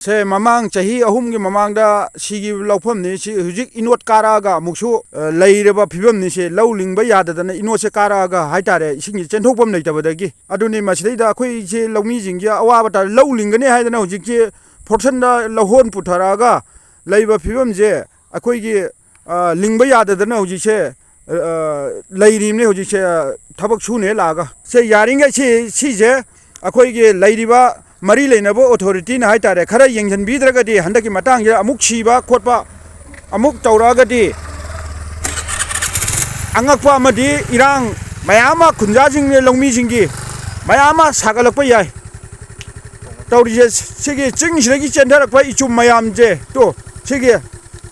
세 mamang chahi ahum gi mamang da sigi lawpham ni si hujik inot karaga muksu leireba phibam ni se law lingba yada da inot se karaga haitare ising chenthokpam nei tabadagi aduni masidai da khoi je lawmi jingya awa bata law lingane haidana hujik je fortune da lawhon putharaga leiba phibam je akhoi gi lingba yada da hujik se leirim ne hujik se thabak su ne laga se yaringa si je akhoi gi leiriba Mari Lainabo authority na haitare khara yengjan bidragadi handaki matang ya amuk chiba khotpa amuk tauragadi angakpa amadi irang mayama khunjajing ne longmi jingi mayama sagalakpa yai tauri je sigi chingshiragi chendarakpa ichum mayam je to sigi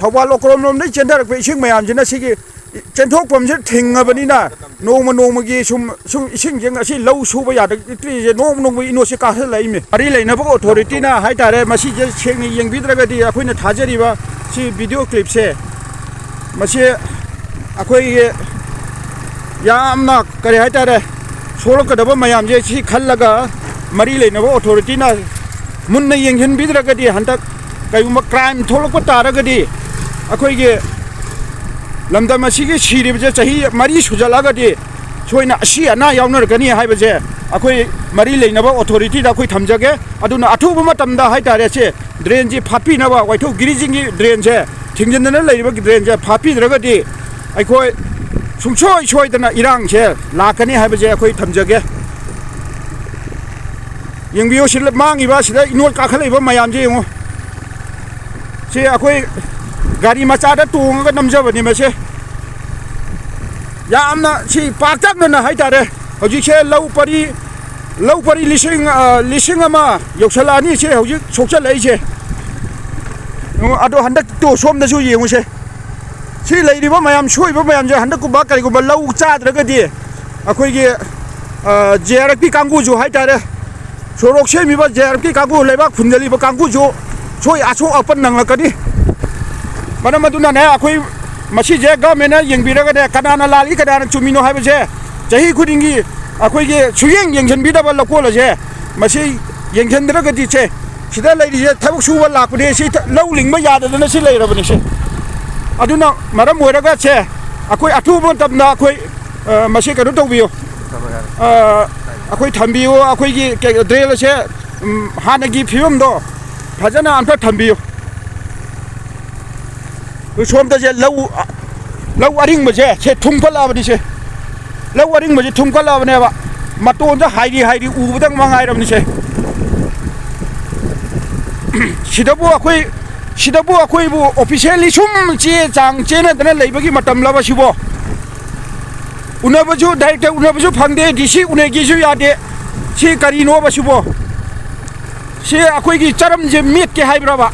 thawal okrom nom nei chendarakpa ising mayam je na sigi chenthokpam je thingabani na noma gi sum ising jeng asi law suba ya tri je noma ino se ka lai me ari lainabo authority na haitare masi je sengni yengbidragadi akoina thajariba si video clip se masi akoi yamna kare haitare solokadaba mayam je si khallaga mari lainabo authority na munna yenghen bidragadi hantak kayuma crime tholokpa taragadi akoi ge lamdam asigi siribje chahi mari sujalagadi soina asi ana yaunargani haibaje akoi mari leinaba authority da koi thamjage aduna athuba matamda haitare se drain ji phapi naba waitho girijingi drain je thingjenna leiba drain je phapi dragadi aikoi sungsoi soidana irang je lakani haibaje akoi thamjage yengbiyo sil mangiba sida inol ka khalaiba mayam je ngo se akoi gari machada tonga namjabani mase yamna si paktakna haitare hojik se law pari lising ama yoksalani se hojik sokchalai se ado handak to somna su yengu se si leiriba mayam soiba mayam je handak ku ba kari ku law chadragadi akoi ge JRP kanggu ju haitare sorok se mi ba JRP kanggu leba khunjali ba kanggu ju soi aso apan nanglakani mana maduna ne akoi masi je government na yengbiraga de kanana lali kadana chumino haiba je jahi khudingi akoi ge suyeng yengjan bidaba lokol je masi yengjan draga di che sida leiri je thabuk suwa lakpade si lowling ma yada na si leirabani se aduna maram moiraga che akoi athubo tabna akoi masi kanu tawbiyo akoi thambiyo akoi gi drill se hanagi phibam do phajana amta thambiyo somda je law aring ma je thungpalabani se law aring ma je thungpalabane ba maton da hairi ubudang mangai se sidabu akoi bu officially sum che chang chena dana leibagi matam laba sibo unabaju director unabaju phangde dc unegi ju yade si karino ba sibo si akoi gi charam je met ke haibra ba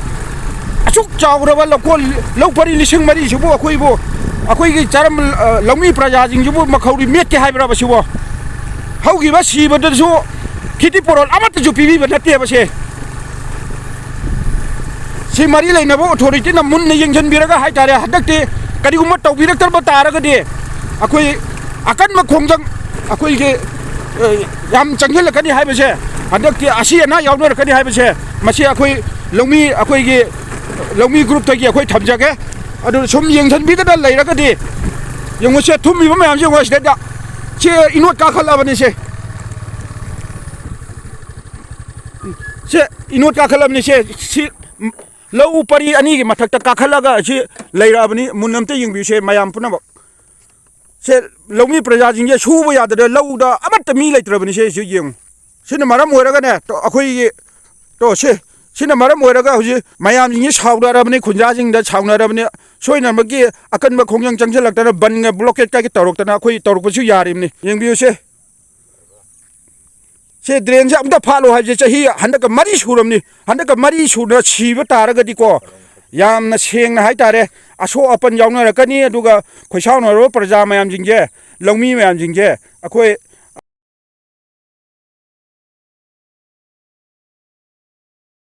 asuk chawraba law pari lising mari sibo akoi gi charam lawmi praja jing jubu makhauri met ke haibra ba sibo haugi ba siba da su khiti porol amat ju pibi ba natte ba se si mari lainabo authority na mun ne yengjan biraga haitare hadakte kadi gumma tawbirak tar ba taraga de akoi akan ma khongjang akoi ge yam changhel kani haiba se hadakte asi ana yawnor kani haiba se masi akoi lawmi group tagi akoi thamjage adu sum yengjan bidada leiraga de yengmo se thummi ba mayam je ngo sida che inot ka khala bani se inot ka khala bani se si law pari ani gi mathak ta ka khala ga si leira bani munam te yengbi se mayam puna ba se lawmi praja jing je suba ya da law da amat mi leitra bani se yeng sina maram hoiraga ne to akoi gi to se sina maram hoiraga hoji mayam jing sauna rabani khunja jing da sauna rabani soina magi akan ba khongjang changjalak ta ban nga blockade ka gi torok ta na khoi torok pa su yarim ni yengbi se drain ja amda phalo ha je chahi handaka mari suram ni handaka mari suna siba taraga di ko yamna seng na hai tare aso apan yauna rakani aduga khoisauna ro praja mayam jing je lawmi mayam jing je akoi